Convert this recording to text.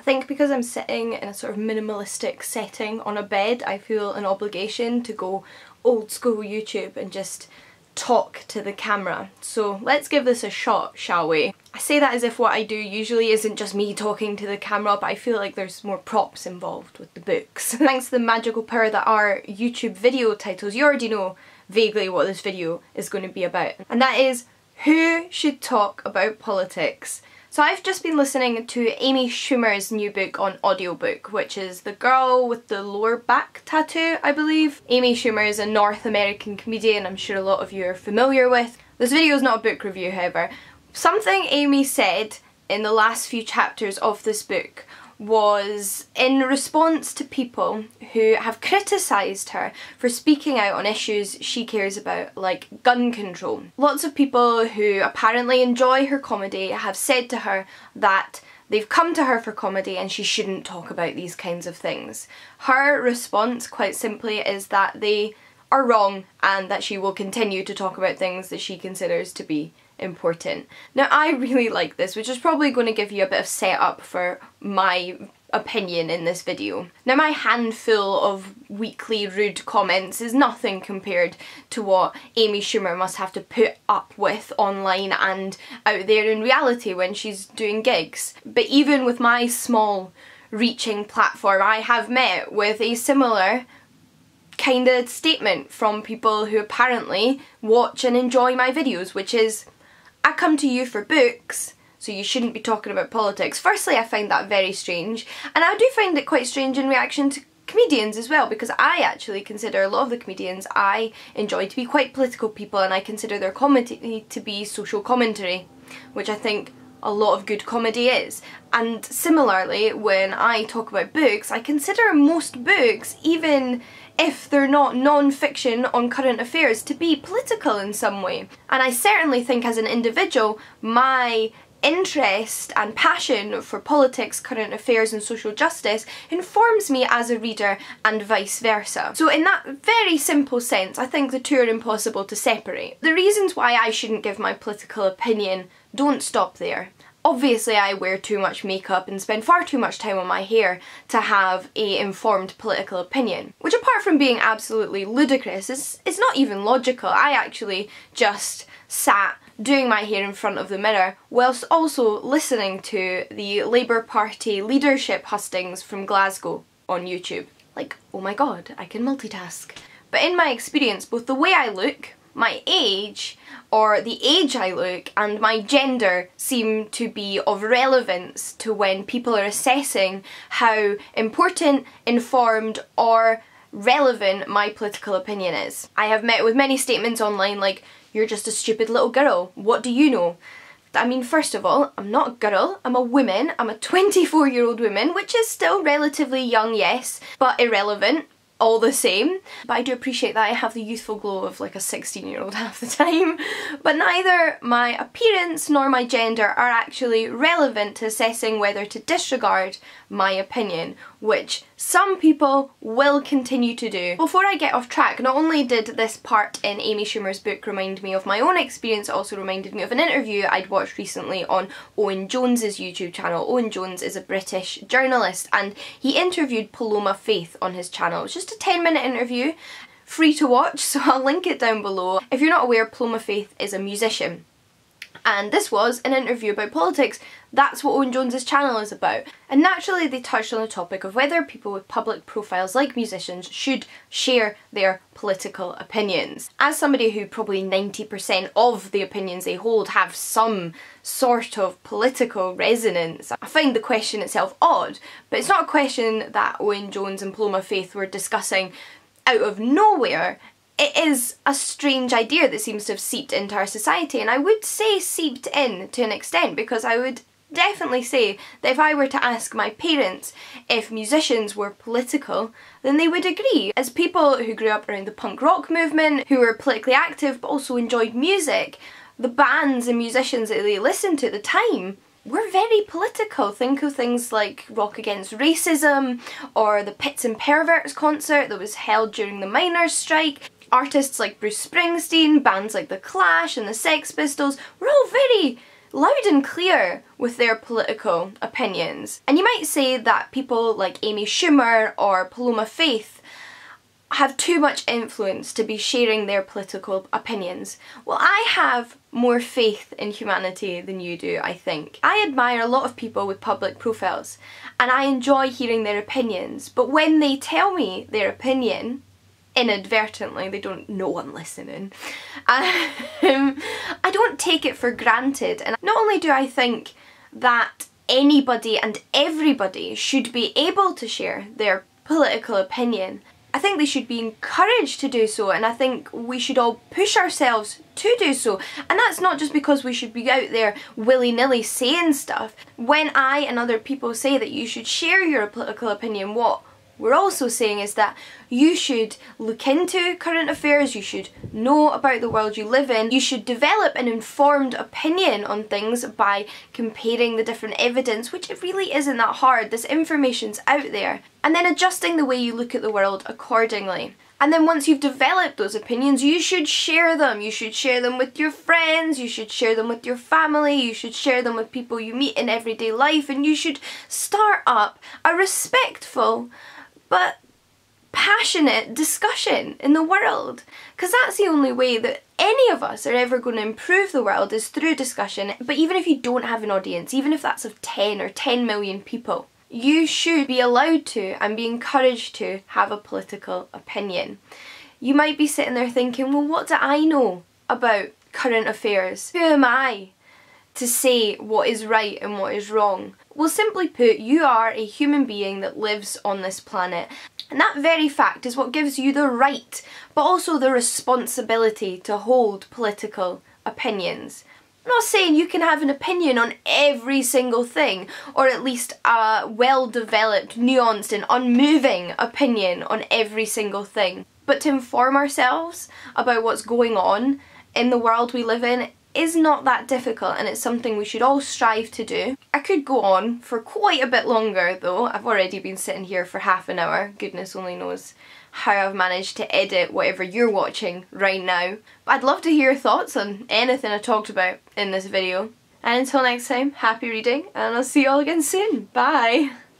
I think because I'm sitting in a sort of minimalistic setting on a bed, I feel an obligation to go old school YouTube and just talk to the camera. So let's give this a shot, shall we? I say that as if what I do usually isn't just me talking to the camera, but I feel like there's more props involved with the books. Thanks to the magical power that are YouTube video titles, you already know vaguely what this video is going to be about. And that is, who should talk about politics? So I've just been listening to Amy Schumer's new book on audiobook, which is The Girl with the Lower Back Tattoo, I believe. Amy Schumer is a North American comedian I'm sure a lot of you are familiar with. This video is not a book review, however. Something Amy said in the last few chapters of this book was in response to people who have criticised her for speaking out on issues she cares about, like gun control. Lots of people who apparently enjoy her comedy have said to her that they've come to her for comedy and she shouldn't talk about these kinds of things. Her response, quite simply, is that they are wrong and that she will continue to talk about things that she considers to be important. Now, I really like this, which is probably going to give you a bit of setup for my opinion in this video. Now, my handful of weekly rude comments is nothing compared to what Amy Schumer must have to put up with online and out there in reality when she's doing gigs. But even with my small reaching platform, I have met with a similar kind of statement from people who apparently watch and enjoy my videos, which is, I come to you for books, so you shouldn't be talking about politics. Firstly, I find that very strange, and I do find it quite strange in reaction to comedians as well, because I actually consider a lot of the comedians I enjoy to be quite political people, and I consider their comedy to be social commentary, which I think a lot of good comedy is. And similarly, when I talk about books, I consider most books, even if they're not non-fiction on current affairs, to be political in some way. And I certainly think as an individual, my interest and passion for politics, current affairs and social justice informs me as a reader and vice versa. So in that very simple sense, I think the two are impossible to separate. The reasons why I shouldn't give my political opinion don't stop there. Obviously, I wear too much makeup and spend far too much time on my hair to have an informed political opinion, which, apart from being absolutely ludicrous, is not even logical. I actually just sat doing my hair in front of the mirror whilst also listening to the Labour Party leadership hustings from Glasgow on YouTube. Like, oh my god, I can multitask. But in my experience, both the way I look, my age, or the age I look, and my gender seem to be of relevance to when people are assessing how important, informed, or relevant my political opinion is. I have met with many statements online like, "You're just a stupid little girl, what do you know?" I mean, first of all, I'm not a girl, I'm a woman, I'm a 24-year-old woman, which is still relatively young, yes, but irrelevant all the same. But I do appreciate that I have the youthful glow of like a 16-year-old half the time. But neither my appearance nor my gender are actually relevant to assessing whether to disregard my opinion, which some people will continue to do. Before I get off track, not only did this part in Amy Schumer's book remind me of my own experience, it also reminded me of an interview I'd watched recently on Owen Jones's YouTube channel. Owen Jones is a British journalist and he interviewed Paloma Faith on his channel. It's just a 10-minute interview, free to watch, so I'll link it down below. If you're not aware, Paloma Faith is a musician. And this was an interview about politics. That's what Owen Jones's channel is about. And naturally they touched on the topic of whether people with public profiles like musicians should share their political opinions. As somebody who probably 90% of the opinions they hold have some sort of political resonance, I find the question itself odd, but it's not a question that Owen Jones and Paloma Faith were discussing out of nowhere. It is a strange idea that seems to have seeped into our society, and I would say seeped in to an extent, because I would definitely say that if I were to ask my parents if musicians were political, then they would agree. As people who grew up around the punk rock movement, who were politically active but also enjoyed music, the bands and musicians that they listened to at the time were very political. Think of things like Rock Against Racism or the Pits and Perverts concert that was held during the miners' strike. Artists like Bruce Springsteen, bands like The Clash and the Sex Pistols were all very loud and clear with their political opinions. And you might say that people like Amy Schumer or Paloma Faith have too much influence to be sharing their political opinions. Well, I have more faith in humanity than you do, I think. I admire a lot of people with public profiles and I enjoy hearing their opinions, but when they tell me their opinion, inadvertently, they don't know I'm listening, I don't take it for granted. And not only do I think that anybody and everybody should be able to share their political opinion, I think they should be encouraged to do so, and I think we should all push ourselves to do so. And that's not just because we should be out there willy-nilly saying stuff. When I and other people say that you should share your political opinion, what we're also saying is that you should look into current affairs, you should know about the world you live in, you should develop an informed opinion on things by comparing the different evidence, which it really isn't that hard, this information's out there, and then adjusting the way you look at the world accordingly. And then once you've developed those opinions, you should share them. You should share them with your friends, you should share them with your family, you should share them with people you meet in everyday life, and you should start up a respectful but passionate discussion in the world, because that's the only way that any of us are ever going to improve the world, is through discussion. But even if you don't have an audience, even if that's of 10 or 10 million people, you should be allowed to and be encouraged to have a political opinion. You might be sitting there thinking, well, what do I know about current affairs? Who am I to say what is right and what is wrong? Well, simply put, you are a human being that lives on this planet, and that very fact is what gives you the right, but also the responsibility to hold political opinions. I'm not saying you can have an opinion on every single thing, or at least a well-developed, nuanced and unmoving opinion on every single thing, but to inform ourselves about what's going on in the world we live in is not that difficult, and it's something we should all strive to do. I could go on for quite a bit longer though. I've already been sitting here for half an hour. Goodness only knows how I've managed to edit whatever you're watching right now. But I'd love to hear your thoughts on anything I talked about in this video. And until next time, happy reading, and I'll see you all again soon. Bye!